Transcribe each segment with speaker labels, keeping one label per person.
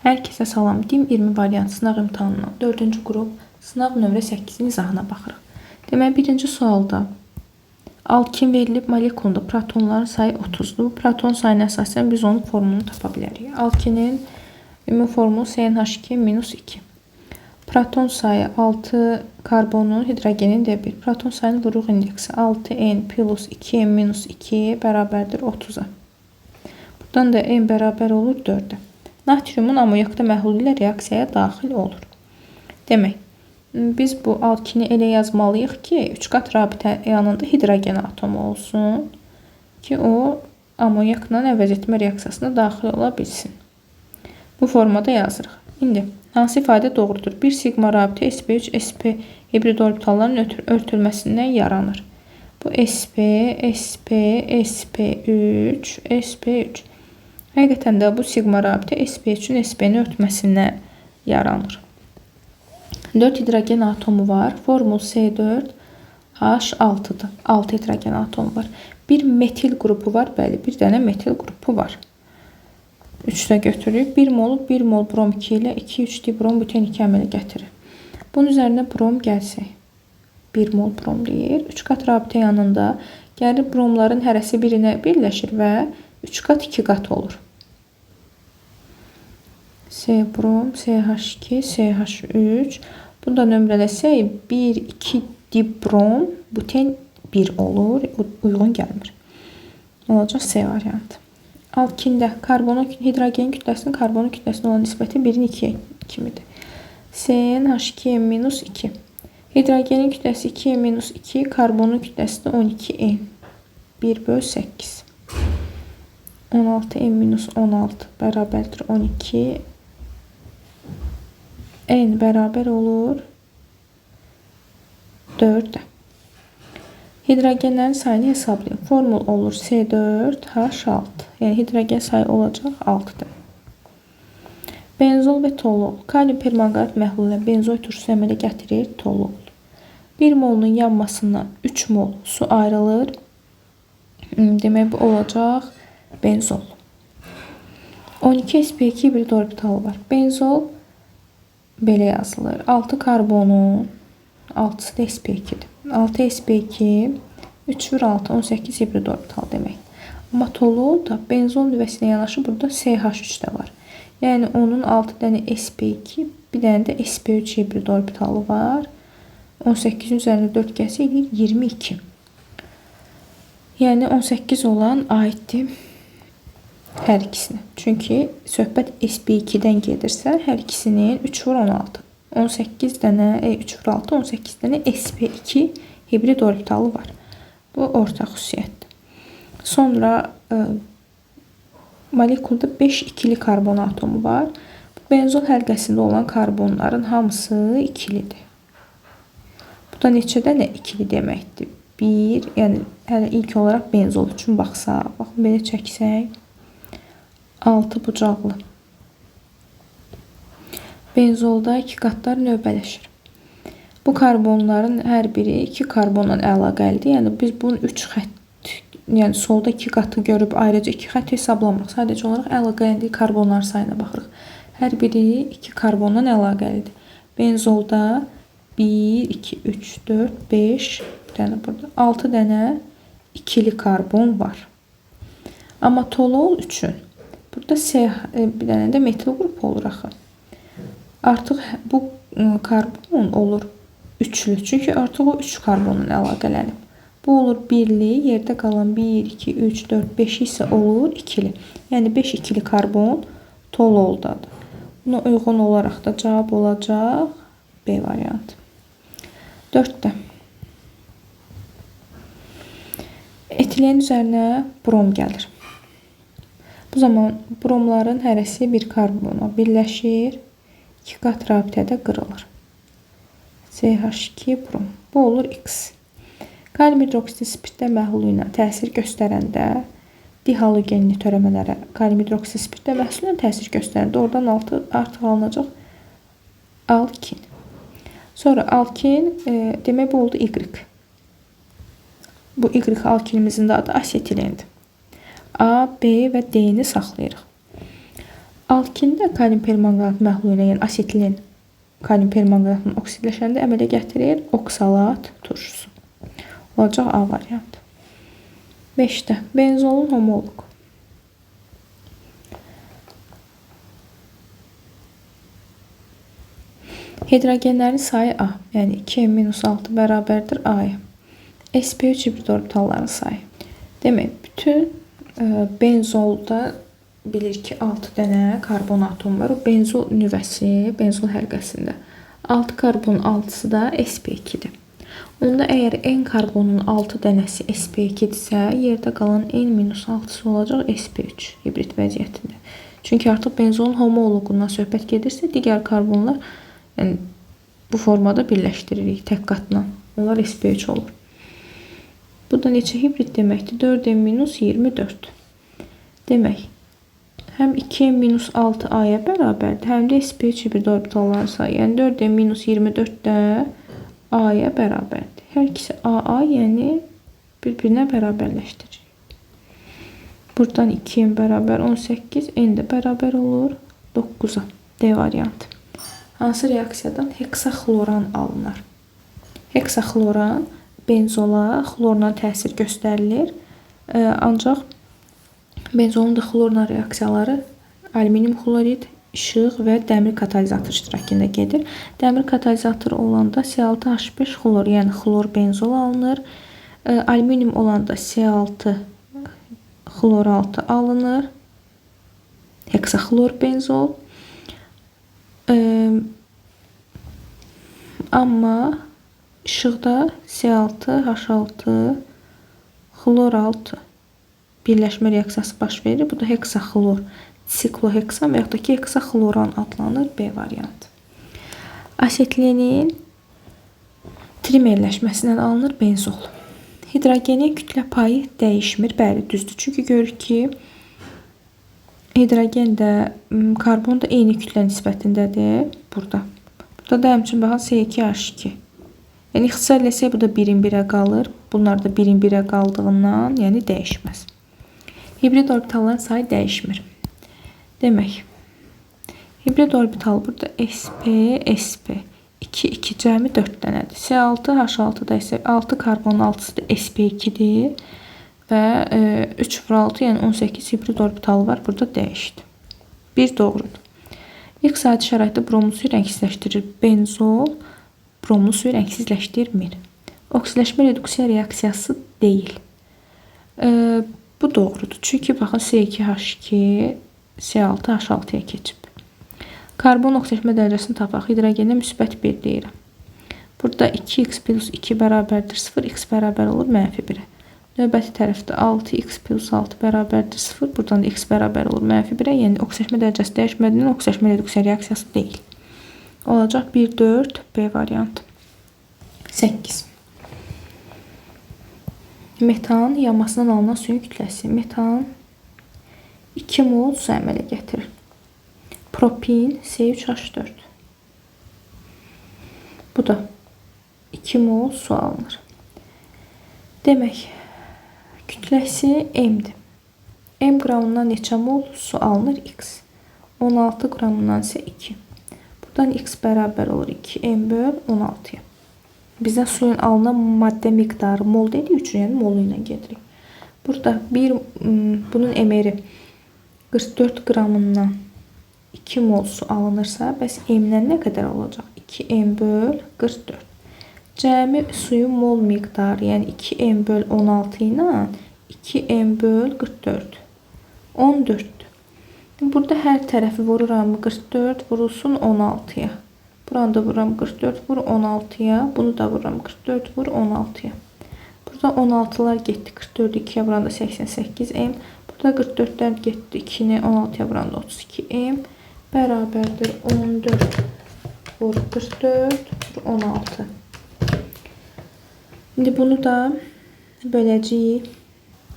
Speaker 1: Hər kəsə salam. DİM 20 variant sınaq imtahanına 4-cü qrup sınaq nömrə 8-in izahına baxırıq. Deməli, birinci sualda alkin verilib, molekulunda protonların sayı 30-dur. Bu proton sayına əsasən biz onun formulunu tapa bilərik. Alkinin ümumi formulu CnH2-2. Proton sayı 6, karbonun, hidrogenin də 1. Proton sayının vuruq indeksi 6n plus 2n-2 bərabərdir 30-a. Buradan da n bərabər olur 4-ə. Natriumun amoniyakda məhlulu ilə reaksiyaya daxil olur. Demək, biz bu alkini elə yazmalıyıq ki, 3 qat rabitə yanında hidrogen atomu olsun ki, o amonyakla əvəz etmə reaksiyasına daxil ola bilsin. Bu formada yazırıq. İndi hansı ifadə doğrudur? 1 sigma rabitə sp3 sp hibrid orbitalların örtülməsindən yaranır. Bu sp, sp, sp3, sp3. Həqiqətən də bu sigma rabitə sp3-ün sp-ni örtməsindən yaranır. 4 hidrogen atomu var. Formul C4H6-dır. 6 hidrogen atomu var. Bir metil qrupu var. Bəli, bir dənə metil qrupu var. 3-də götürürük. 1 mol brom 2 ilə 2,3 dibrom buten 2 əmələ gətirir. Bunun üzərinə brom gəlsək. 1 mol brom deyir. 3 qat rabitə yanında gəlir bromların hərəsi birinə birləşir və 3 qat 2 qat olur. C brom, CH2, CH3. Bunu da nömrələsək 1, 2 dibrom buten 1 olur. Uyğun gəlmir. Olacaq C variantı. Alkində hidrogen kütləsinin karbonun kütləsinə olan nisbəti 1-in 2 kimidir. CnH2n-2. Hidrogenin kütləsi 2n-2, karbonun kütləsi də 12n. 1/8. 16n-16 bərabərdir 12. N bərabər olur 4. Hidrogenlərin sayını hesablayın. Formul olur C4H6. Yəni hidrogen sayı olacaq 6-dır. Benzol və toluol. Kalium permanganat məhlulu ilə benzoy turşusu əmələ gətirir toluol. 1 molunun yanmasından 3 mol su ayrılır. Demək bu olacaq benzol. 12 sp2 hibrid orbitalı var. Benzol belə yazılır. 6 karbonun 6-sı da sp2-dir. 6 sp2 3/6 18 hibrid orbital demək. Amma toluol da benzol nüvəsinə yanaşı burada CH3 də var. Yəni onun 6 dənə sp2, bir dənə də sp3 hibrid orbitalı var. 18 üzərində 4 gəlsə 22. Yəni 18 olan aiddir hər ikisinə. Çünki söhbət sp2-dən gedirsə, hər ikisinin 3/16. 18 dənə 3/6, 18 dənə sp2 hibrid orbitalı var. Bu ortaq xüsusiyyətdir. Sonra molekulda 5 ikili karbon atomu var. Benzol həlqəsində olan karbonların hamısı ikilidir. Bu da neçə dənə ikili deməkdir? 1, yəni hələ ilk olaraq benzol üçün baxsaq, baxın belə çəksək 6 bucaqlı. Benzolda 2 qatlar növbələşir. Bu karbonların hər biri 2 karbonla əlaqəlidir. Yəni biz bunun 3 xətt, yəni solda 2 qatı görüb ayrıca 2 xətt hesablamırıq. Sadəcə olaraq əlaqəli karbonlar sayına baxırıq. Hər biri 2 karbonla əlaqəlidir. Benzolda 1, 2, 3, 4, 5, bir dənə burada 6 dənə ikili karbon var. Amma toluol üçün burada bir dənə də metil qrupu olur axı. Artıq bu karbon olur üçlü. Çünki artıq o 3 karbonla əlaqələnib. Bu olur birli, yerdə qalan 1, 2, 3, 4, 5 isə olur ikili. Yəni 5 ikili karbon toluoldadır. Buna uyğun olaraq da cavab olacaq B variantı. 4-də. Etilen üzərinə brom gəlir. Bu zaman bromların hərəsi bir karbona birləşir. 2 qat rabitədə qırılır. CH2 brom. Bu olur X. Kalium hidroksidi spirtdə məhlulu ilə təsir göstərəndə dihalogenli törəmələrə kalium hidroksidi spirtdə məhlulu ilə təsir göstərəndə oradan artıq alınacaq alkin. Sonra alkin demək bu oldu Y. Bu Y alkinimizin də adı asetilendir. A, B və D-ni saxlayırıq. Alkində kalium permanganat məhluluna, yəni asetilin kalium permanqanatla oksidləşəndə əmələ gətirir oksalat turşusu. Olacaq A variantı. 5-də benzolun homoloqu. Hidrogenlərin sayı A, yəni 2n-6 bərabərdir A-ya. sp3 hibrid orbitalların sayı. Demək, bütün benzolda bilir ki 6 dənə karbon atomu var. O benzol nüvəsi, benzol həlqəsində. 6 karbonun 6-sı da sp2-dir. Onda əgər n karbonun 6 dənəsi sp2-dirsə, yerdə qalan n-6-sı olacaq sp3 hibrid vəziyyətində. Çünki artıq benzolun homoloqundan söhbət gedirsə, digər karbonlar yəni, bu formada birləşdiririk tək qatla. Onlar sp3 olur. Bu da neçə hibrid deməkdir? 4n-24. Demək, həm 2n-6 A-ya bərabərdir, həm də sp3 hibrid orbitalların sayı. Yəni 4n-24 də A-ya bərabərdir. Hər ikisi AA, yəni bir-birinə bərabərləşdirir. Buradan 2n bərabər 18, n də bərabər olur 9-a. D variantı. Hansı reaksiyadan heksaxloran alınır? Heksaxloran benzola xlorla təsir göstərilir. Ancaq benzolun da xlorla reaksiyaları alüminium xlorid, işıq və dəmir katalizator iştirakında gedir. Dəmir katalizator olanda C6H5 xlor, yəni xlor benzol alınır. Alüminium olanda C6 xlor 6 alınır. Heksaxlor benzol. Amma işıqda C6H6 xlor 6 birləşmə reaksiyası baş verir. Bu da heksaxlor, sikloheksan və yaxud da ki, heksaxloran adlanır. B variantı. Asetlenin trimerləşməsindən alınır benzol. Hidrogenin kütlə payı dəyişmir. Bəli, düzdür. Çünki görürük ki, hidrogen də karbon da eyni kütlə nisbətindədir. Burada da həmçinin baxın C2H2. Yəni, ixtisar eləsək, bu da 1-in 1-ə qalır. Bunlar da 1-in 1-ə qaldığından, yəni dəyişməz. Hibrid orbitalların sayı dəyişmir. Demək, hibrid orbital burada sp, sp. 2, 2 cəmi 4 dənədir. C6H6 da isə 6 karbonun 6-sı da sp2-dir. Və 3 vur 6, yəni 18 hibrid orbital var. Burada dəyişdi. 1 doğrudur. İlk adi şəraitdə bromlu suyu rəngsizləşdirir. Benzol bromlu suyu rəngsizləşdirmir. Oksiləşmə reduksiya reaksiyası deyil. Bu doğrudur. Çünki baxın C2H2 C6H6-ya keçib. Karbon oksiləşmə dərəcəsini tapaq. Hidrogenə müsbət 1 deyirəm. Burada 2x plus 2 bərabərdir 0, x bərabər olur -1-ə. Növbəti tərəfdə 6x plus 6 bərabərdir 0, buradan da x bərabər olur -1-ə. Yəni oksiləşmə dərəcəsi dəyişmədiyindən oksiləşmə reduksiya reaksiyası deyil. Olacaq 1, 4, B variantı. 8. Metan yanmasından alınan suyun kütləsi. Metan 2 mol su əmələ gətirir. Propin C3H4. Bu da 2 mol su alınır. Demək, kütləsi M-dir. M qramından neçə mol su alınır? X. 16 qramından isə 2. Buradan x bərabər olur 2m böl 16-ya. Bizdən suyun alınan maddə miqdarı mol dediyi üçün, yəni molu ilə gedirik. Burada bunun emeri 44 qramından 2 mol su alınırsa, bəs m-dən nə qədər olacaq? 2m böl 44. Cəmi suyun mol miqdarı, yəni 2m böl 16 ilə 2m böl 44. 14. Burada hər tərəfi vururam 44, vurulsun 16-ya. Buranı da vururam 44, vur 16-ya. Bunu da vururam 44, vur 16-ya. Burada 16'lar getdi 44, 2-yə vuranda 88m. Burada 44'lər getdi 2-ni 16-ya vuranda 32m. Bərabərdir 14, vur 44, vur 16. İndi bunu da böləcəyik.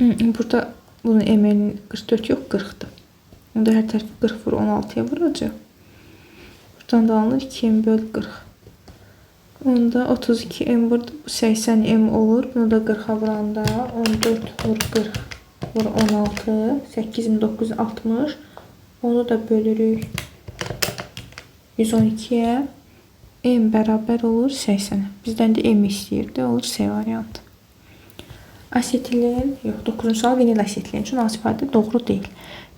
Speaker 1: Burada bunun emeğinin 44 yox 40'dır. Onda hər tərəfi 40 vur 16'ya vuracaq. Buradan da alınır 2m böl 40. Onda 32m vurdu. Bu 80m olur. Bunu da 40'a vuranda 14 vur 40 vur 16. 8, 9, 60. Onu da bölürük 112-yə. M bərabər olur 80. Bizdən də M istəyirdi. Olur C variantı. Asetilin, yox 9-cu sual vinil asetilin üçün hansı ifadə doğru deyil.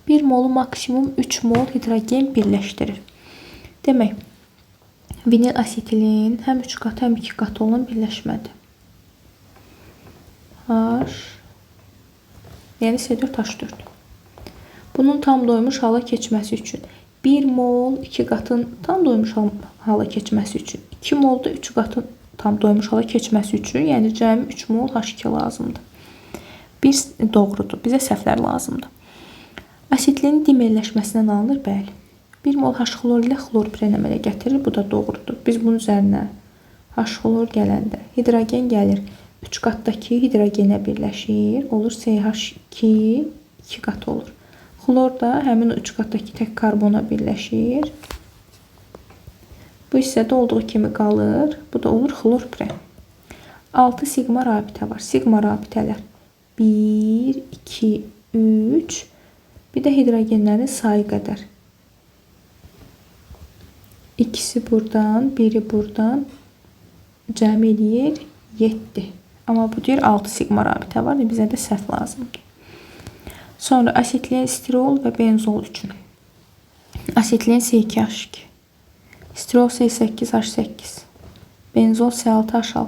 Speaker 1: 1 molu maksimum 3 mol hidrogen birləşdirir. Demək, vinil asetilin həm 3 qatı, həm 2 qatı olan birləşmədir. H, yəni C4H4. Bunun tam doymuş hala keçməsi üçün 1 mol 2 qatın tam doymuş hala keçməsi üçün 2 mol da 3 qatın tam doymuş hala keçməsi üçün, yəni cəmi 3 mol H2 lazımdır. Bir doğrudur. Bizə səhvlər lazımdır. Asetilin dimerləşməsindən alınır, bəli. 1 mol H-xlor ilə xlor bir əmələ gətirir. Bu da doğrudur. Biz bunun üzərinə H-xlor gələndə hidrogen gəlir. 3 qatdakı hidrogenə birləşir. Olur CH2 2 qat olur. Xlor da həmin 3 qatdakı tək karbona birləşir. Bu hissədə olduğu kimi qalır. Bu da olur xlor bir. 6 sigma rabitə var. Sigma rabitələr 1, 2, 3. Bir də hidrogenlərin sayı qədər. İkisi buradan, biri buradan cəmi eləyir 7. Amma bu deyir 6 sigma rabitə var. Bizə də səhv lazımdır. Sonra asetilin stirol və benzol üçün. Asetilin C2H2. Stirol C8H8. Benzol C6H6.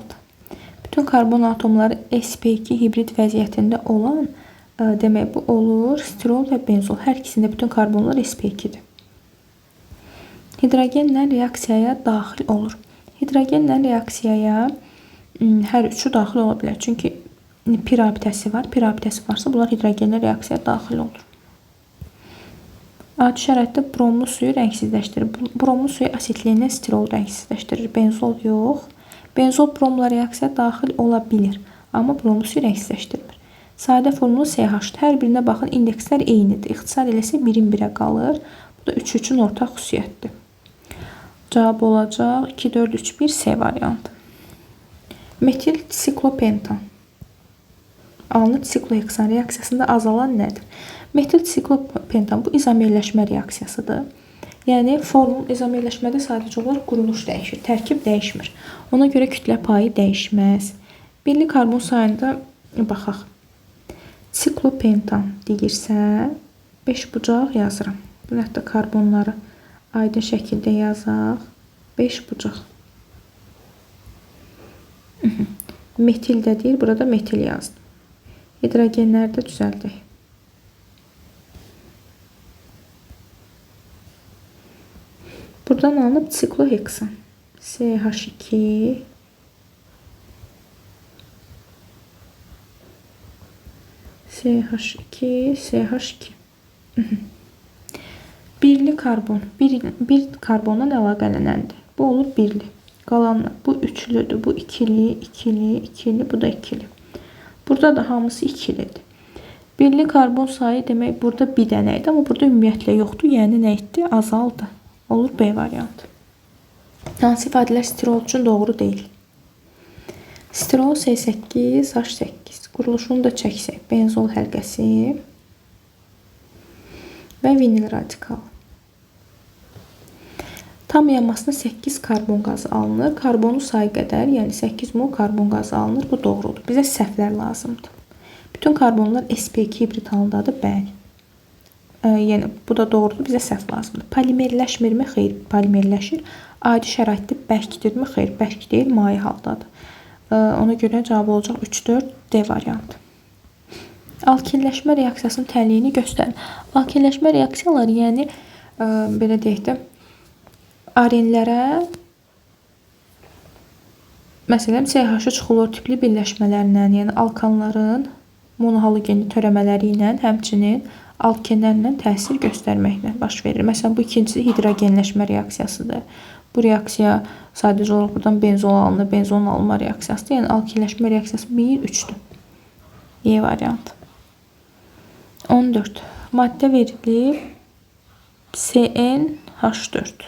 Speaker 1: Bütün karbon atomları sp2 hibrid vəziyyətində olan, demək bu olur stirol və benzol. Hər ikisində bütün karbonlar sp2-dir. Hidrogenlə reaksiyaya daxil olur. Hidrogenlə reaksiyaya hər üçü daxil ola bilər. Çünki pi rabitəsi var. Pi rabitəsi varsa bunlar hidrogenlə reaksiyaya daxil olur. Adi şəraitdə bromlu suyu rəngsizləşdirir. Bromlu suyu asetilindən stirol rəngsizləşdirir. Benzol yox. Benzol bromla reaksiyaya daxil ola bilir. Amma bromlu suyu rəngsizləşdirmir. Sadə formulu CH. Hər birinə baxın, indekslər eynidir. İxtisar eləsə 1-in 1-ə qalır. Bu da 3 üçün ortaq xüsusiyyətdir. Cavab olacaq 2, 4, 3, 1 C variantı. Metil siklopentan. Alınır sikloheksan reaksiyasında azalan nədir? Metil siklopentan bu izomerləşmə reaksiyasıdır. Yəni formul izomerləşmədə sadəcə olaraq quruluş dəyişir, tərkib dəyişmir. Ona görə kütlə payı dəyişməz. Birli karbon sayında baxaq. Siklopentan deyirsə 5 bucaq yazıram. Bunu hətta karbonları aydın şəkildə yazaq. 5 bucaq. Metil də deyir, burada metil yazdım. Hidrogenləri də düzəldək. Buradan alınıb sikloheksan. CH2 CH2 CH2 Birli karbon. Bir karbondan əlaqələnəndir. Bu olur birli. Qalanlar bu üçlüdür. Bu ikili, ikili, ikili, bu da ikili. Burada da hamısı ikilidir. Birli karbon sayı demək burada bir dənə idi, amma burada ümumiyyətlə yoxdur. Yəni nə etdi? Azaldı. Olur B variantı. Hansı ifadələr stirol üçün doğru deyil? Stirol C8H8. Quruluşunu da çəksək. Benzol həlqəsi və vinil radikal. Tam yanmasına 8 karbon qazı alınır. Karbonun sayı qədər, yəni 8 mol karbon qazı alınır. Bu doğrudur. Bizə səhvlər lazımdır. Bütün karbonlar sp2 hibrid halındadır. Bəli. Yəni bu da doğrudur. Bizə səhv lazımdır. Polimerləşmirmi? Xeyr, polimerləşir. Adi şəraitdə bərkdirmi? Xeyr, bərk deyil, maye haldadır. Ona görə cavab olacaq 3, 4 D variantı. Alkinləşmə reaksiyasının tənliyini göstərin. Alkinləşmə reaksiyaları, yəni belə deyək də, arenlərə məsələn CH3 xlor tipli birləşmələrindən, yəni alkanların monohalogenli törəmələri ilə, həmçinin alkenlərlə təsir göstərməklə baş verir. Məsələn, bu ikincisi hidrogenləşmə reaksiyasıdır. Bu reaksiya sadəcə olaraq buradan benzol alınır, benzolun alınma reaksiyasıdır. Yəni alkinləşmə reaksiyası 1, 3-dür. E variantı. 14. Maddə verilib CnH4.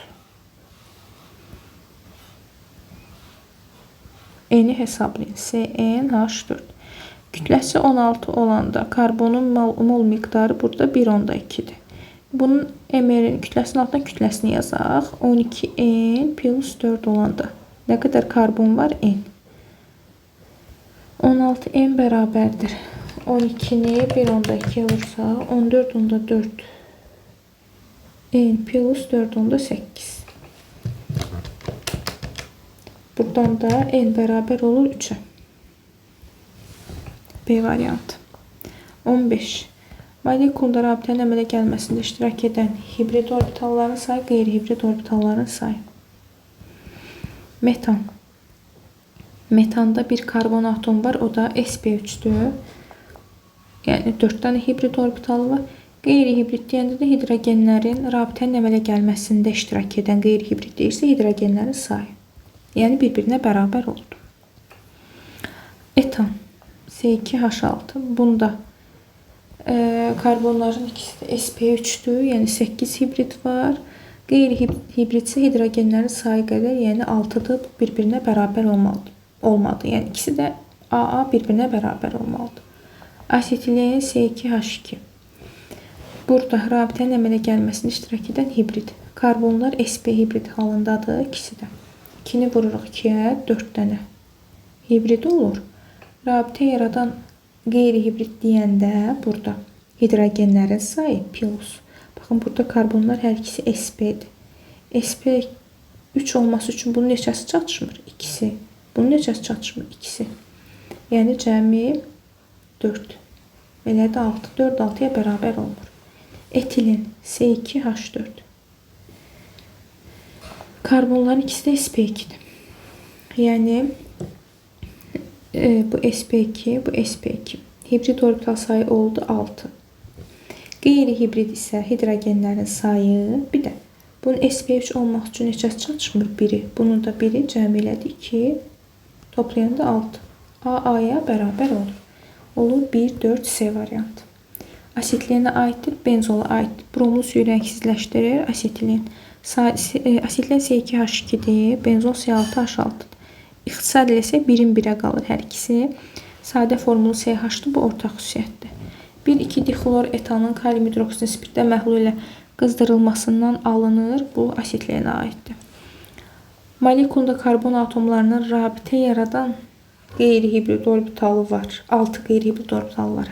Speaker 1: Eni hesablayın. CnH4. Kütləsi 16 olanda karbonun mol miqdarı burada 1,2-dir. Bunun MR kütləsinin altına kütləsini yazaq. 12N plus 4 olanda nə qədər karbon var? N. 16N bərabərdir. 12-ni 1/2 vursa 14/4 N plus 4/8. Buradan da N bərabər olur 3'ə. B variantı. 15. Molekulda rabitənin əmələ gəlməsində iştirak edən hibrid orbitalların sayı, qeyri-hibrid orbitalların sayı. Metan. Metanda bir karbon atomu var, o da sp3'dür. Yəni 4 dənə hibrid orbitalı var. Qeyri-hibrid deyəndə də hidrogenlərin rabitənin əmələ gəlməsində iştirak edən qeyri-hibrid deyirsə hidrogenlərin sayı. Yəni bir-birinə bərabər olur. Etan. C2H6. Bunda karbonların ikisi də sp3'dür. Yəni 8 hibrid var. Qeyri-hibrid isə hidrogenlərin sayı qədər, yəni 6'dır. Bir-birinə bərabər olmalıdır. Yəni ikisi də AA bir-birinə bərabər olmalıdır. Asetilen C2H2. Burada rabitənin əmələ gəlməsində iştirak edən hibrid. Karbonlar sp hibrid halındadır. İkisi də. 2'ni vururuq 2'yə 4 dənə hibrid olur. Rabitə yaradan qeyri-hibrid deyəndə burada hidrogenlərin sayı plus. Baxın, burada karbonlar hər ikisi sp-dir. sp 3 olması üçün bunun neçəsi çatışmır? 2'si. Bunun neçəsi çatışmır? 2'si. Yəni cəmi 4. Belə də 6. 4 6'ya bərabər olmur. Etilen C2H4. Karbonların ikisi də sp2'dir. Yəni bu sp2, bu sp2. Hibrid orbital sayı oldu 6. Qeyri-hibrid isə hidrogenlərin sayı, bir də bunun sp3 olmaq üçün neçəsi çatışmır? 1'i. Bunun da 1'i cəmi elədi 2. Toplayanda 6. AA-ya bərabər olur. Olur 1, 4, C variantı. Asetilenə aiddir, benzola aiddir. Bromlu suyu rəngsizləşdirir. Asetilen. Asetilen C2H2'dir. Benzol C6H6'dır. İxtisar eləsək 1'in 1'ə qalır hər ikisi. Sadə formulu CH-dır, bu ortaq xüsusiyyətdir. 1,2 dixlor etanın kalium hidroksidi spirtdə məhlul ilə qızdırılmasından alınır. Bu asetilenə aiddir. Molekulda karbon atomlarının rabitə yaradan qeyri-hibrid orbitalı var. 6 qeyri-hibrid orbitalı var.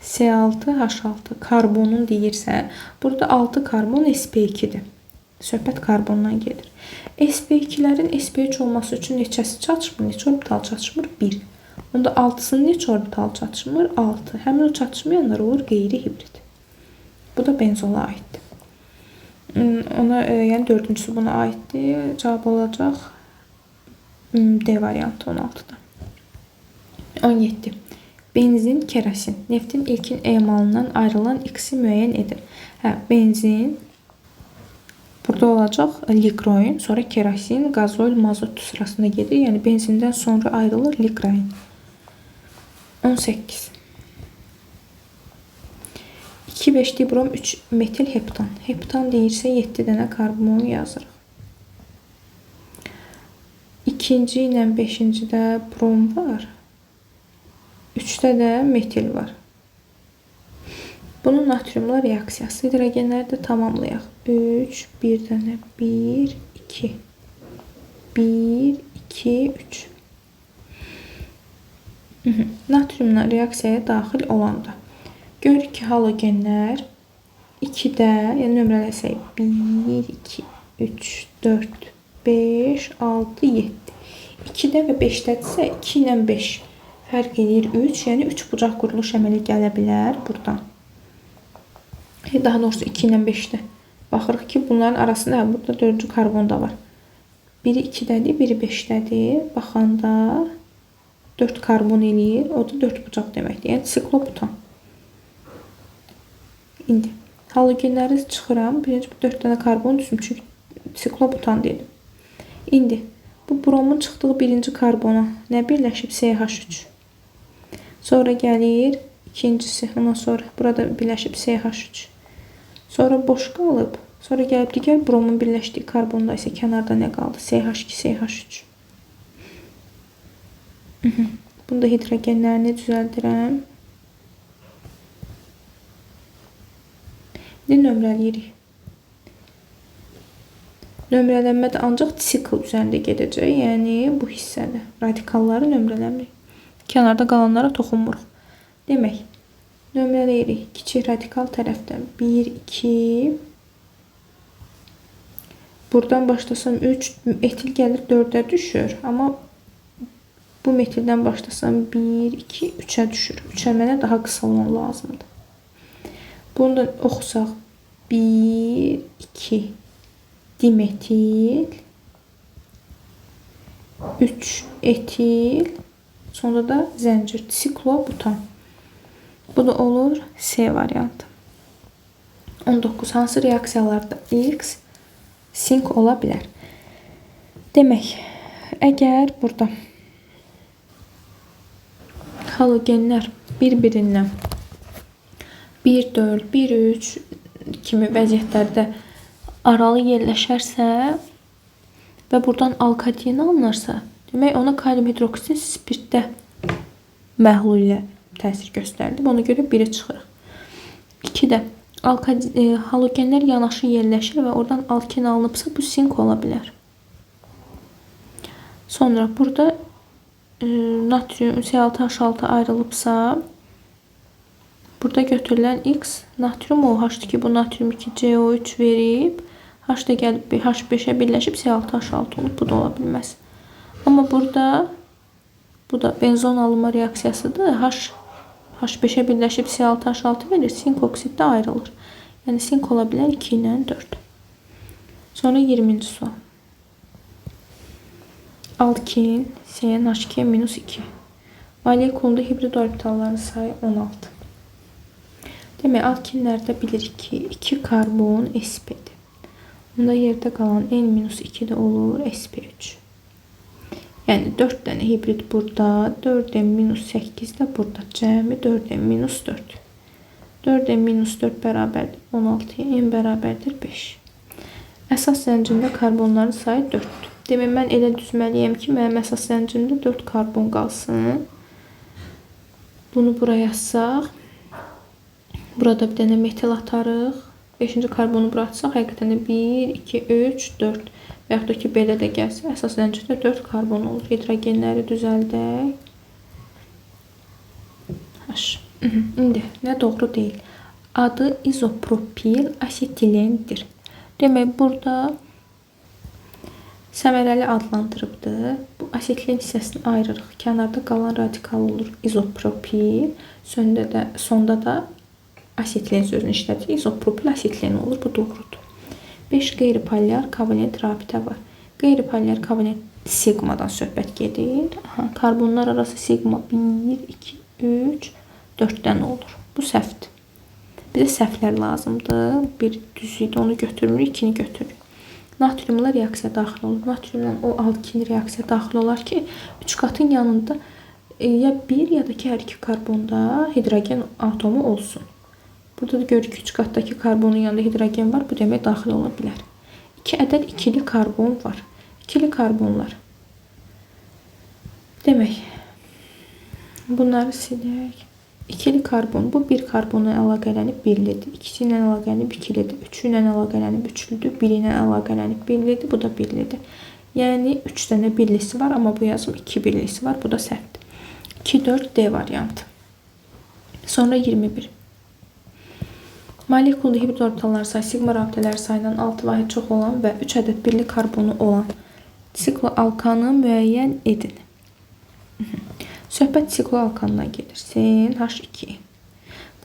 Speaker 1: C6H6 karbonun deyirsə, burada 6 karbon sp2'dir. Söhbət karbondan gedir. sp2'lərin sp3 olması üçün neçəsi çatışmır? Neçə orbital çatışmır? 1. Onda 6'sının neçə orbital çatışmır? 6. Həmin o çatışmayanlar olur qeyri-hibrid. Bu da benzola aiddir. Ona, yəni dördüncüsü buna aiddir. Cavab olacaq D variantı 16'da. 17. Benzin, kerosin. Neftin ilkin emalından ayrılan X-i müəyyən edir. Benzin burada olacaq ligroin, sonra kerosin, qazol, mazot sırasında gedir. Yəni benzindən sonra ayrılır ligroin. 18. 2,5 dibrom 3 metil heptan. Heptan deyirsə 7 dənə karbon yazırıq. İkinci ilə 5-cidə brom var. 3'də də metil var. Bunun natriumla reaksiyası. Hidrogenləri də tamamlayaq. 3, 1 dənə, 1, 2. 1, 2, 3. Natriumla reaksiyaya daxil olanda. Görürük ki, halogenlər 2'də, yəni nömrələsək 1, 2, 3, 4, 5, 6, 7. 2'də və 5'dədirsə 2 ilə 5 fərq edir 3. Yəni 3 bucaq quruluş əmələ gələ bilər buradan. Daha doğrusu 2 ilə 5'də. Baxırıq ki, bunların arasında burada 4-cü karbon da var. Biri 2'dədir, biri 5'dədir. Baxanda 4 karbon eləyir. O da 4 bucaq deməkdir. Yəni siklobutan. İndi halogenləri çıxıram. Birinci 4 dənə karbon düzüm. Çünki siklobutan dedim. İndi bu bromun çıxdığı birinci karbona nə birləşib? CH3. Sonra gəlir ikincisi. Ondan sonra burada birləşib CH3. Sonra boş qalıb. Sonra gəlib digər bromun birləşdiyi karbonda isə kənarda nə qaldı? CH2, CH3. Bunda hidrogenlərini düzəldirəm. İndi nömrələyirik. Nömrələnmə də ancaq sikl üzərində gedəcək. Yəni bu hissədə radikalları nömrələmirik. Kənarda qalanlara toxunmuruq. Demək, nömrələyirik. Kiçik radikal tərəfdən 1, 2. Buradan başlasam 3, etil gəlir 4-ə düşür. Amma bu metildən başlasam 1, 2, 3-ə düşür. 3-ə mənə daha qısa olan lazımdır. Bunu da oxusaq 1, 2 dimetil, 3 etil, sonra da zəncir, siklobutan. Bu da olur C variantı. 19. Hansı reaksiyalarda X sink ola bilər? Demək, əgər burada halogenlər bir-birindən 1,4, 1,3 kimi vəziyyətlərdə aralı yerləşərsə və buradan alkatin alınırsa, demək ona kalium hidroksid spirtdə məhlul ilə təsir göstərilib. Ona görə 1-ə çıxırıq. 2-də halogenlər yanaşı yerləşir və oradan alkin alınıbsa bu sink ola bilər. Sonra burada natrium C6H6 ayrılıbsa burada götürülən X natrium OH-dur ki, bu natrium 2CO3 verib, H da gəlib H5-ə birləşib C6H6 olub. Bu da ola bilməz. Amma burada bu da benzon alınma reaksiyasıdır. H5-ə birləşib C6H6 verir, sink oksiddə ayrılır. Yəni sink ola bilər 2 ilə 4. Sonra 20-ci sual. Alkin CnH2-2. Molekulunda hibrid orbitalların sayı 16. Demək, alkinlərdə bilirik ki, 2 karbon sp-dir. Bunda yerdə qalan N-2 də olur sp3. Yəni 4 dənə hibrid burada, 4N-8 də burada. Cəmi 4N-4. 4N-4 bərabərdir 16-ya, N bərabərdir 5. Əsas zəncirində karbonların sayı 4-dür. Demək, mən elə düzməliyəm ki, mənim əsas zəncirimdə 4 karbon qalsın. Bunu buraya yazsaq. Burada bir dənə metil atarıq. 5-ci karbonu bura atsaq, həqiqətən də 1, 2, 3, 4. Və yaxud da ki, belə də gəlsə, əsas zəncirdə 4 karbon olur. Hidrogenləri düzəldək. İndi, nə doğru deyil. Adı izopropil asetilendir. Demək, burada səmərəli adlandırıbdır. Bu asetilen hissəsini ayırırıq. Kənarda qalan radikal olur izopropil. Sonda da asetilen sözünü işlədir. İzopropil asetilen olur. Bu doğrudur. 5 qeyri-polyar kovalent rabitə var. Qeyri-polyar kovalent sigmadan söhbət gedir. Karbonlar arası sigma 1, 2, 3, 4-dən olur. Bu səhvdir. Bizə səhvlər lazımdır. Bir düz idi, onu götürmürük, 2-ni götürürük. Natriumla reaksiya daxil olur. Natriumla o alkin reaksiya daxil olar ki, 3 qatın yanında ya 1 ya da ki, hər 2 karbonda hidrogen atomu olsun. Burada da görürük ki, 3 qatdakı karbonun yanında hidrogen var. Bu demək daxil ola bilər. 2 ədəd ikili karbon var. İkili karbonlar. Demək, bunları silək. İkili karbon. Bu bir karbona əlaqələnib birlidir. İkisi ilə əlaqələnib ikilidir. Üçü ilə əlaqələnib üçlüdür. Biri ilə əlaqələnib birlidir. Bu da birlidir. Yəni 3 dənə birlisi var, amma bu yazım 2 birlisi var. Bu da səhvdir. 2, 4, D variantı. Sonra 21. Molekulda hibrid orbitallar sayı sigma rabitələr sayından 6 vahid çox olan və 3 ədəd birli karbonu olan sikloalkanı müəyyən edin. Söhbət sikloalkandan gedir. CnH2.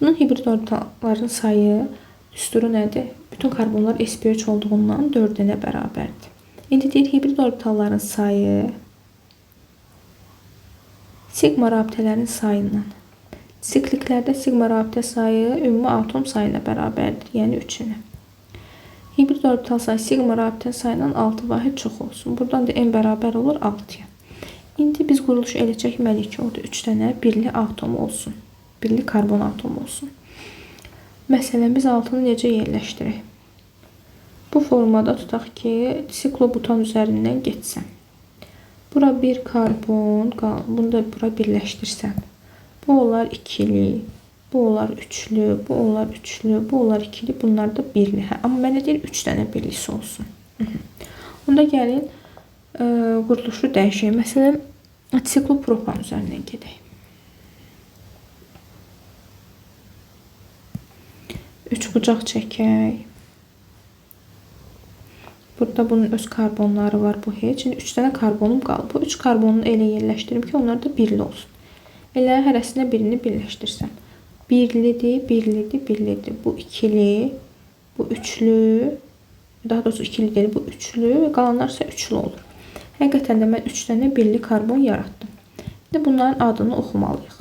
Speaker 1: Bunun hibrid orbitalların sayı düsturu nədir? Bütün karbonlar sp3 olduğundan 4-ə bərabərdir. İndi deyir, hibrid orbitalların sayı sigma rabitələrin sayından. Sikliklərdə sigma rabitə sayı ümumi atom sayına bərabərdir, yəni 3-ünə. Hibrid orbital sayı sigma rabitə sayından 6 vahid çox olsun. Buradan da n bərabər olur 6-ya. İndi biz quruluş elə çəkməliyik ki, orada 3 dənə birli atom olsun. Birli karbon atomu olsun. Məsələn, biz altını necə yerləşdirək? Bu formada tutaq ki, siklobutan üzərindən geçsəm. Bura bir karbon, bunu da bura birləşdirsəm. Bu olar ikili, Bu olar üçlü, bu olar üçlü, bu olar ikili, bunlar da birli. Hə, amma mənə deyir 3 dənə birlisi olsun. Onda gəlin quruluşu dəyişək. Məsələn, siklopropan üzərindən gedək. 3 bucaq çəkək. Burada bunun öz karbonları var, bu heç. Şimdi 3 dənə karbonum qalıb. Bu 3 karbonunu elə yerləşdirim ki, onlar da birli olsun. Elə hərəsinə birini birləşdirsən. Birlidir, birlidir, birlidir. Bu ikili, bu üçlü, daha doğrusu ikili deyil, bu üçlü və qalanlar isə üçlü olur. Həqiqətən də mən 3 dənə birli karbon yaratdım. İndi bunların adını oxumalıyıq.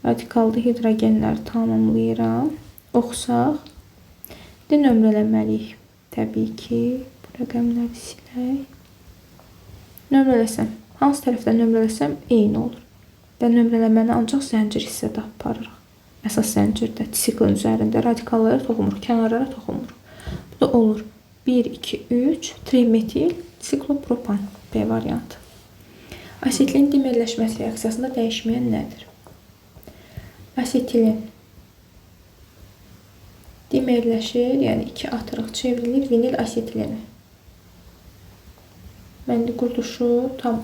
Speaker 1: Radikalda hidrogenləri tamamlayıram. Oxusaq. İndi nömrələməliyik. Təbii ki, bu rəqəmləri silək. Nömrələsəm. Hansı tərəfdən nömrələsəm eyni olur. Və nömrələməni ancaq zəncir hissədə aparırıq. Əsas zəncirdə, siklin üzərində radikallara toxunmur, kənarlara toxunmur. Bu da olur 1, 2, 3 trimetil siklopropan B variantı. Asetilin dimerləşməsi reaksiyasında dəyişməyən nədir? Asetilin dimerləşir, yəni 2 atırıq çevrilir vinil asetilinə. Mən də quruluşu tam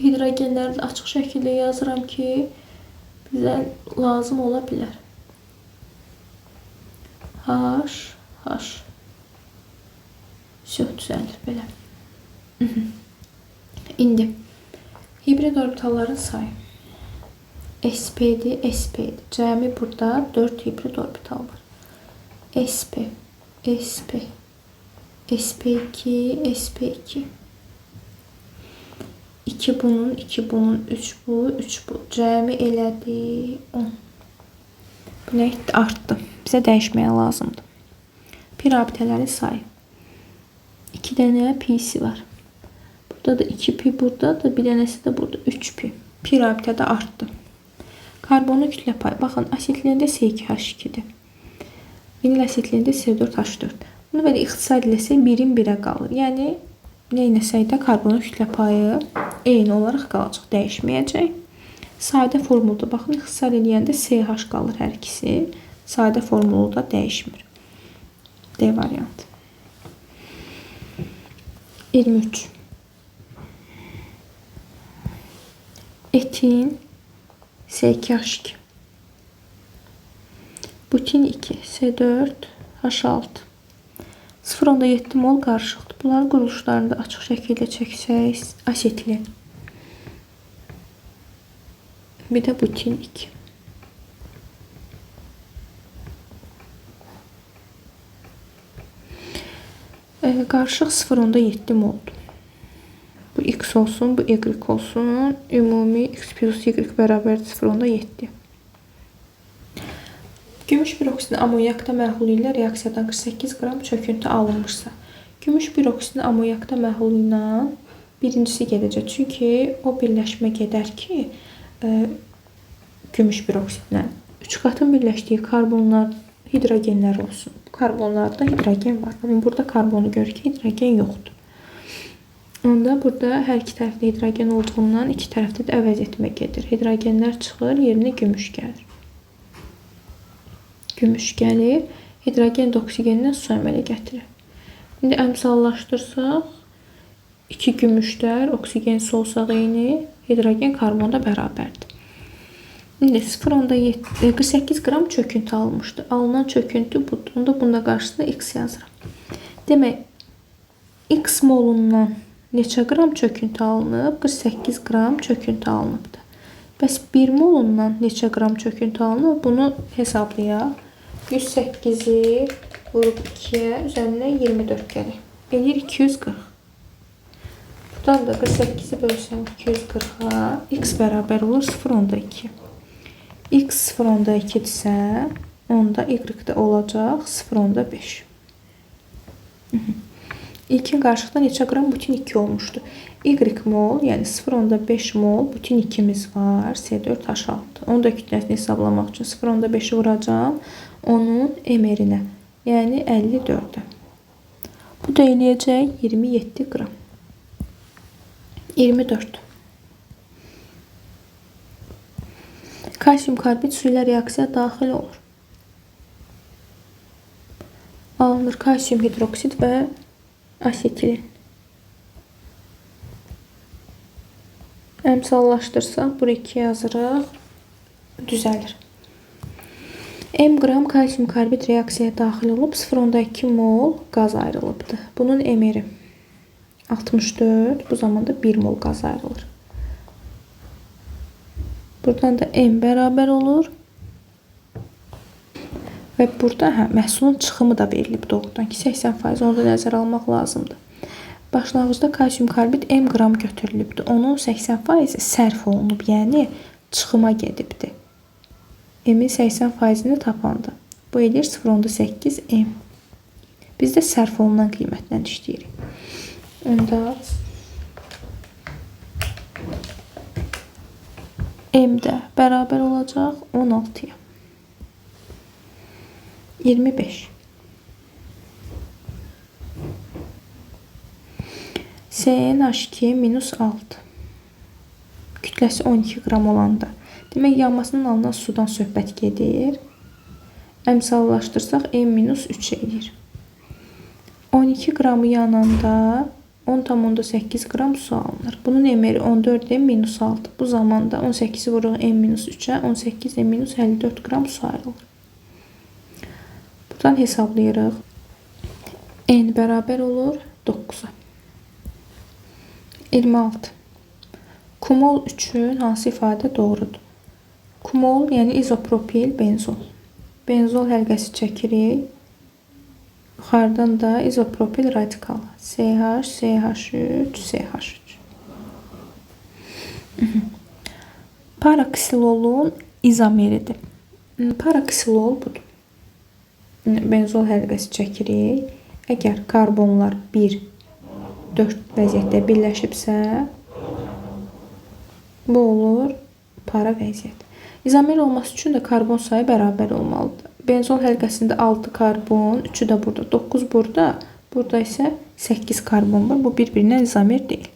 Speaker 1: hidrogenləri açıq şəkildə yazıram ki, bizə lazım ola bilər. H. Söh düzəlir belə. İndi hibrid orbitalların sayı. SP'dir, SP'dir. Cəmi burada 4 hibrid orbital var. SP, SP, SP2, SP2. 2 bunun, 2 bunun, 3 bu, 3 bu. Cəmi elədi 10. Bu nə etdi? Artdı. Bizə dəyişməyə lazımdır. Pi rabitələrin sayı. 2 dənə pi'si var. Burada da 2 pi, burada da bir dənəsi də burada 3 pi. Pi rabitədə artdı. Karbonun kütlə payı. Baxın, asetilində C2H2'dir. Vinil asetilində C4H4. Bunu belə ixtisar eləsək 1'in 1'ə qalır. Yəni, neynəsək də karbonun kütlə payı eyni olaraq qalacaq, dəyişməyəcək. Sadə formulda, baxın, ixtisar eləyəndə CH qalır hər ikisi. Sadə formulda dəyişmir. D variantı. 23. Etin C2H2. Butin 2, C4, H6. 0,7 mol qarışıqdır. Bunların quruluşlarını da açıq şəkildə çəksək, asetilin. Bir də butin 2. Qarışıq 0,7 moldur. Bu X olsun, bu Y olsun. Ümumi X plus Y bərabərdir 0,7. Gümüş bir oksidin amonyakda məhlulu ilə reaksiyadan 48 qram çöküntü alınmışsa, gümüş bir oksidin amonyakda məhlulu ilə birincisi gedəcək. Çünki o birləşmə gedər ki, gümüş bir oksidlə 3 qatın birləşdiyi karbonlar hidrogenlər olsun. Bu karbonlarda hidrogen var. Amma burada karbonu görür ki, hidrogen yoxdur. Onda burada hər iki tərəfdə hidrogen olduğundan iki tərəfdə də əvəz etmə gedir. Hidrogenlər çıxır, yerinə gümüş gəlir. Gümüş gəlir, hidrogen də oksigendən su əmələ gətirir. İndi əmsallaşdırsaq, 2 gümüşlər, oksigensiz olsaq eyni, hidrogen karbonda bərabərdir. İndi 0,48 qram çöküntü alınmışdır. Alınan çöküntü budur. Onda bunda qarşısında X yazıram. Demək, X molundan neçə qram çöküntü alınıb? 48 qram çöküntü alınıbdır. Bəs 1 molundan neçə qram çöküntü alınıb? Bunu hesablayaq. 108'i vurub 2'ye üzərinə 24 gəlir. Eləyir 240. Buradan da 48'i bölsəm 240'a X bərabər olur 0,2. X 0,2'dirsə, onda Y də olacaq 0,5. İlkin qarşılıqda neçə qram butin 2 olmuşdu? Y mol, yəni 0,5 mol butin 2'miz var. C4H6. Onu da kütləsini hesablamaq üçün 0,5'i vuracağım. Onun emerinə, yəni 54'ə. Bu da eləyəcək 27 qram. 24. Kalsium karbid su ilə reaksiyaya daxil olur. Alınır kalsium hidroksid və asetilin. Əmsallaşdırsaq, bura 2 yazırıq, düzəlir. M qram kalsium karbid reaksiyaya daxil olub 0,2 mol qaz ayrılıbdır. Bunun emeri 64, bu zamanda 1 mol qaz ayrılır. Buradan da M bərabər olur. Və burada məhsulun çıxımı da verilib doğrudan ki 80% onu da nəzərə almaq lazımdır. Başlanğıcda kalsium karbid M qram götürülübdür. Onun 80% sərf olunub, yəni çıxıma gedibdir. M-in 80%-ni tapanda. Bu edir 0,8 M. Biz də sərf olunan qiymətlə işləyirik. Onda M də bərabər olacaq 16-ya. 25. CnH2 minus 6. Kütləsi 12 qram olanda. Demək, yanmasının alınan sudan söhbət gedir. Əmsallaşdırsaq M minus 3 edir. 12 qramı yananda 10,8 qram su alınır. Bunun emeri 14 M minus 6. Bu zamanda 18'i vuruq M minus 3'ə, 18 M minus 54 qram su ayrılır. Buradan hesablayırıq. N bərabər olur 9'a. 26. Kumol üçün hansı ifadə doğrudur? Kumol, yəni izopropil benzol. Benzol həlqəsi çəkirik. Yuxarıdan da izopropil radikal. CH, CH3, CH3. Paraksilolun izomeridir. Paraksilol budur. Benzol həlqəsi çəkirik. Əgər karbonlar 1, 4 vəziyyətdə birləşibsə, bu olur para vəziyyət. İzomer olması üçün də karbon sayı bərabər olmalıdır. Benzol həlqəsində 6 karbon, 3'ü də burada, 9 burada, burada isə 8 karbon var. Bu bir-birindən izomer deyil.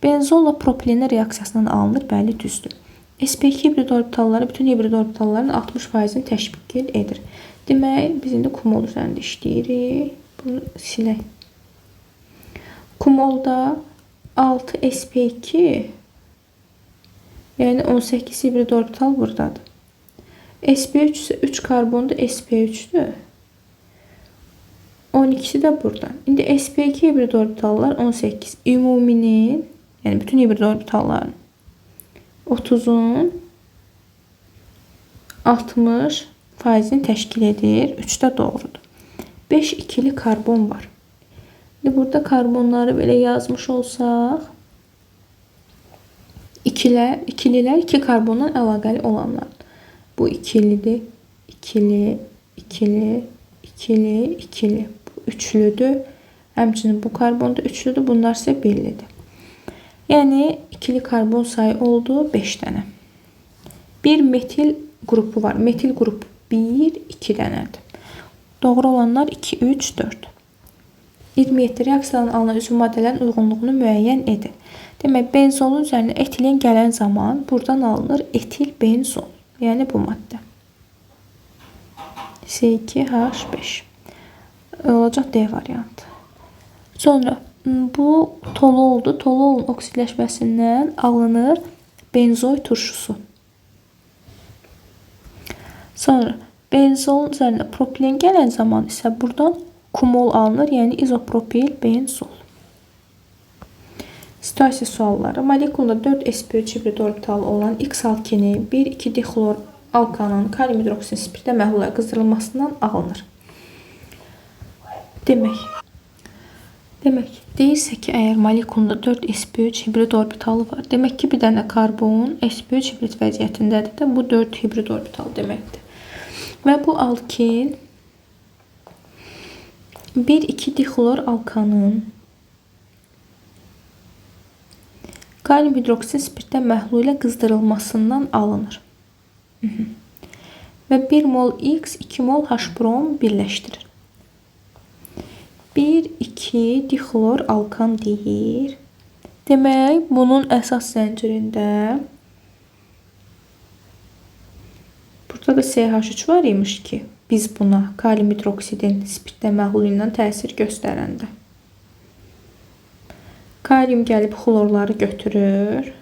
Speaker 1: Benzolla propilenin reaksiyasından alınır, bəli düzdür. sp2 hibrid orbitalları bütün hibrid orbitalların 60%-ni təşkil edir. Demək, biz indi kumol üzərində işləyirik. Bunu silək. Kumolda 6 sp2, yəni 18 hibrid orbital buradadır. sp3 isə 3 karbonda sp3'dür. 12'si də burada. İndi sp2 hibrid orbitallar 18. Ümuminin, yəni bütün hibrid orbitalların 30'un 60%-ni təşkil edir. 3 də doğrudur. 5 ikili karbon var. İndi burada karbonları belə yazmış olsaq, ikililər 2 karbondan əlaqəli olanlar. Bu ikilidir. İkili, ikili, ikili, ikili. Bu üçlüdür. Həmçinin bu karbon da üçlüdür. Bunlar isə birlidir. Yəni ikili karbon sayı oldu 5 dənə. Bir metil qrupu var. Metil qrupu 1, 2 dənədir. Doğru olanlar 2, 3, 4. 27 reaksiyadan alınan üzv maddələrin uyğunluğunu müəyyən edin. Demək, benzolun üzərinə etilen gələn zaman buradan alınır etil benzol. Yəni bu maddə. C2H5. Olacaq D variantı. Sonra bu toluoldur. Toluolun oksidləşməsindən alınır benzoy turşusu. Sonra benzolun üzərinə propilen gələn zaman isə buradan kumol alınır, yəni izopropil benzol. Situasiya sualları. Molekulda 4 sp3 hibrid orbitalı olan X alkini 1,2 dixlor alkanın kalium hidroksid spirtə məhlula qızdırılmasından alınır. Demək, deyirsə ki, əgər molekulda 4 sp3 hibrid orbitalı var, demək ki, bir dənə karbon sp3 hibrid vəziyyətindədir də, bu 4 hibrid orbital deməkdir. Və bu alkin 1,2 dixlor alkanın kalium hidroksid spirtə məhlulu ilə qızdırılmasından alınır. Və 1 mol X, 2 mol H brom birləşdirir. 1,2 dixlor alkan deyir. Demək, bunun əsas zəncirində Burada da CH3 var imiş ki, biz buna kalium hidroksidin spirtlə məhlulu ilə təsir göstərəndə. Kalium gəlib xlorları götürür.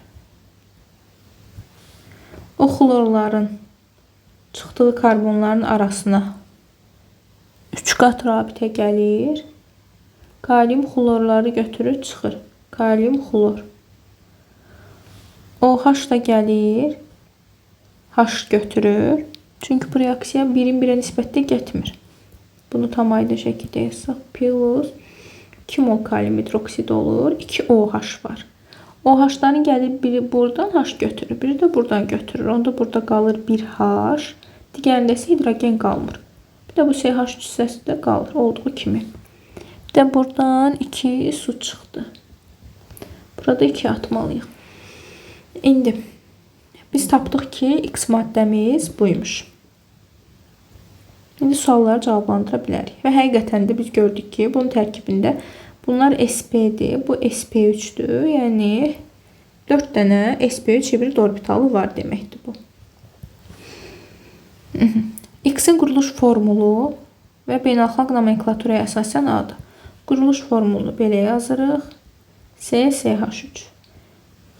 Speaker 1: O xlorların çıxdığı karbonların arasına 3 qat rabitə gəlir. Kalium xlorları götürür, çıxır. Kalium xlor. OH da gəlir. H götürür. Çünki bu reaksiya birin birə nisbətdə getmir. Bunu tam aydın şəkildə yazsaq. Plus 2 mol kalium hidroksid olur. 2 OH var. OH-ların gəlir biri buradan H götürür. Biri də buradan götürür. Onda burada qalır 1 H. Digərində isə hidrogen qalmır. Bir də bu CH3 hissəsi də qalır. Olduğu kimi. Bir də buradan 2 su çıxdı. Burada 2 atmalıyıq. İndi biz tapdıq ki, X maddəmiz buymuş. İndi sualları cavablandıra bilərik. Və həqiqətən də biz gördük ki, bunun tərkibində bunlar SP-dir, bu SP3-dür. Yəni 4 dənə SP3 hibrid orbitalı var deməkdir bu. X-in quruluş formulu və beynəlxalq nomenklaturaya əsasən adı. Quruluş formulunu belə yazırıq. CH3.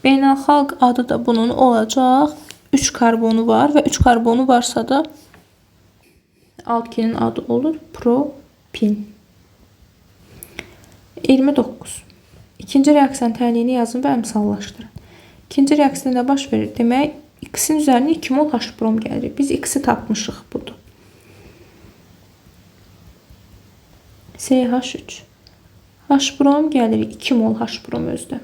Speaker 1: Beynəlxalq adı da bunun olacaq. 3 karbonu var və 3 karbonu varsa da alkinin adı olur propin. 29. İkinci reaksiyanın tənliyini yazın və əmsallaşdırın. İkinci reaksiyada nə baş verir? Demək, X-in üzərinə 2 mol H brom gəlir. Biz X-i tapmışıq budur. CH3. H brom gəlir 2 mol H brom özdə.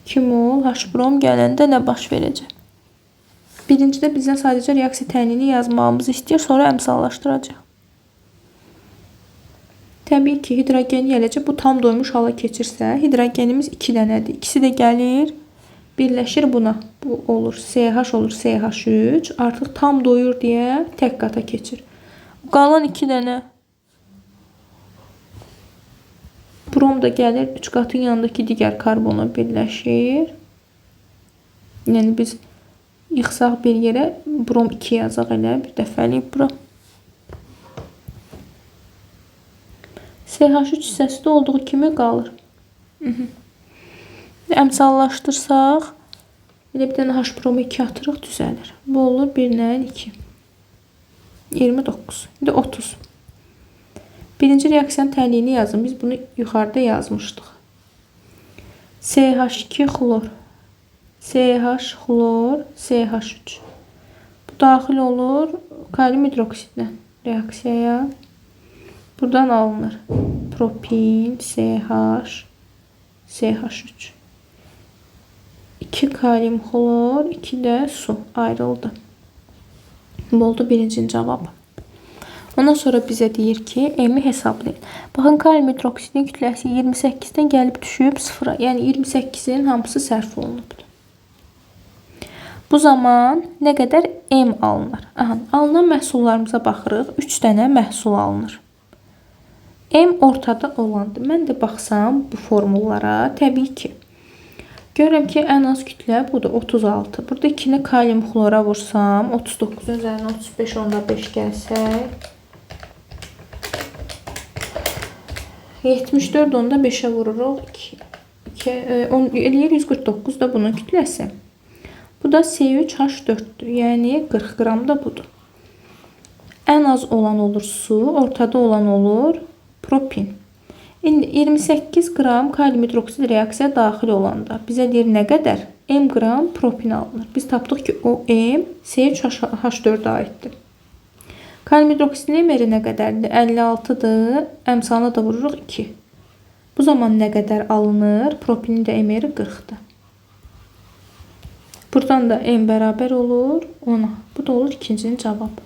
Speaker 1: 2 mol H brom gələndə nə baş verəcək? Birincidə bizdən sadəcə reaksiya tənliyini yazmamızı istəyir, sonra əmsallaşdıracaq. Təbii ki, hidrogen gələcək. Bu tam doymuş hala keçirsə, hidrogenimiz 2 dənədir. İkisi də gəlir, birləşir buna. Bu olur CH olur CH3. Artıq tam doyur deyə tək qata keçir. Qalan 2 dənə brom da gəlir, 3 qatın yanındakı digər karbona birləşir. Yəni biz yıxsaq bir yerə brom 2 yazaq elə bir dəfəlik bura. CH3 hissəsi də olduğu kimi qalır. Əmsallaşdırsaq, elə bir dənə H bromu 2 atırıq, düzəlir. Bu olur 1-lə 2. 29. İndi 30. Birinci reaksiyanın tənliyini yazın. Biz bunu yuxarıda yazmışdıq. CH2 xlor. CH xlor, CH3. Bu daxil olur kalium hidroksidlə reaksiyaya. Buradan alınır. Propin, CH, CH3. 2 kalium xlor, 2 də su ayrıldı. Bu oldu birincinin cavabı. Ondan sonra bizə deyir ki, M-i hesablayın. Baxın, kalium hidroksidin kütləsi 28-dən gəlib düşüb 0-a. Yəni 28-in hamısı sərf olunubdur. Bu zaman nə qədər M alınır? Aha, alınan məhsullarımıza baxırıq. 3 dənə məhsul alınır. M ortada olandır. Mən də baxsam bu formullara, təbii ki, görürəm ki, ən az kütlə budur, 36. Burada 2-ni kalium xlora vursam, 39-un üzərinə 35, onda 5 gəlsək, 74, onda 5'ə vururuq. 149 da bunun kütləsi. Bu da C3H4'dür. Yəni 40 qram da budur. Ən az olan olur su, ortada olan olur propin. İndi 28 qram kalium hidroksid reaksiya daxil olanda bizə deyir nə qədər? M qram propin alınır. Biz tapdıq ki, o M C3H4'ə aiddir. Kalium hidroksidin emeri nə qədərdir? 56'dır. Əmsalına da vururuq 2. Bu zaman nə qədər alınır? Propinin də emeri 40'dır. Buradan da M bərabər olur 10'a. Bu da olur ikincinin cavabı.